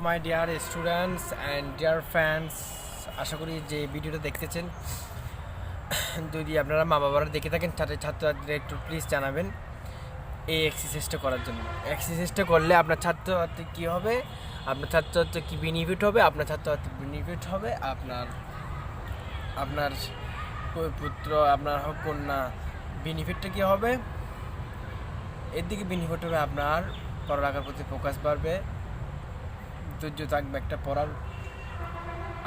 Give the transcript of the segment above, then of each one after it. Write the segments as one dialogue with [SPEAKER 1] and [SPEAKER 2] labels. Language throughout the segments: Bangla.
[SPEAKER 1] My dear students and dear fans, আশা করি যে ভিডিওটা দেখতেছেন, যদি আপনারা মা বাবারা দেখে থাকেন ছাত্রছাত্রীরা একটু প্লিজ জানাবেন এই এক্সারসাইজটা করার জন্য। এক্সারসাইজটা করলে আপনার ছাত্রছাত্রী কী হবে, আপনার ছাত্রছাত্রী কী বেনিফিট হবে, আপনার ছাত্রছাত্রীর বেনিফিট হবে, আপনার আপনার পুত্র, আপনার হোক কন্যা, বেনিফিটটা কী হবে, এর দিকে বেনিফিট হবে, আপনার পড়ালেখার প্রতি ফোকাস বাড়বে, ধৈর্য থাকবে, একটা পড়ার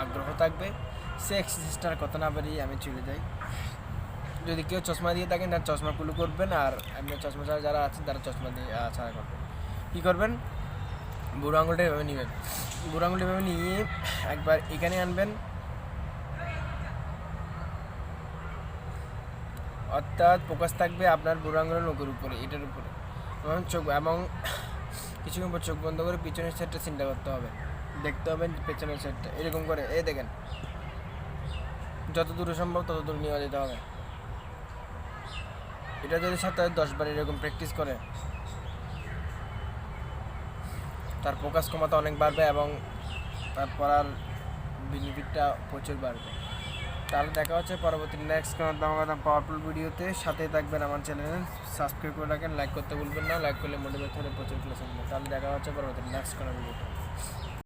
[SPEAKER 1] আগ্রহ থাকবে। সে এক্সারসাইজটার কথা না বাড়িয়ে আমি চলে যাই। যদি কেউ চশমা দিয়ে থাকেন তার চশমা খুলে করবেন, আর এমনি চশমা ছাড়া যারা আছেন তারা চশমা দিয়ে ছাড়া করবেন। কী করবেন, বুড়ো আঙুলটা এভাবে নেবেন, বুড়ো আঙুলটা এভাবে নিয়ে একবার এখানে আনবেন, অর্থাৎ ফোকাস থাকবে আপনার বুড়ো আঙুলের নখের উপরে, এটার উপরে, এবং কিছুক্ষণ পর চোখ বন্ধ করে পিছনের সাইডটা চিন্তা করতে হবে, দেখতে হবে পেছনের সাইডটা এরকম করে, এই দেখেন, যত দূরে সম্ভব তত দূর নিয়ে যেতে হবে। এটা যদি সপ্তাহে 10 বার এরকম প্র্যাকটিস করে, তার ফোকাস ক্ষমতা অনেক বাড়বে এবং তার পড়ার বেনিফিটটা প্রচুর বাড়বে। তাহলে দেখা হচ্ছে পরবর্তী নেক্সট কোনো দাম পাওয়ারফুল ভিডিওতে। সাথেই থাকবেন আমার চ্যানেলে, সাবস্ক্রাইব করে রাখেন, লাইক করতে ভুলবেন না, লাইক করলে মোটিভেট হলে প্রচুর ক্লাস হবে। তাহলে দেখা হচ্ছে পরবর্তী নেক্সট কোনো ভিডিওতে।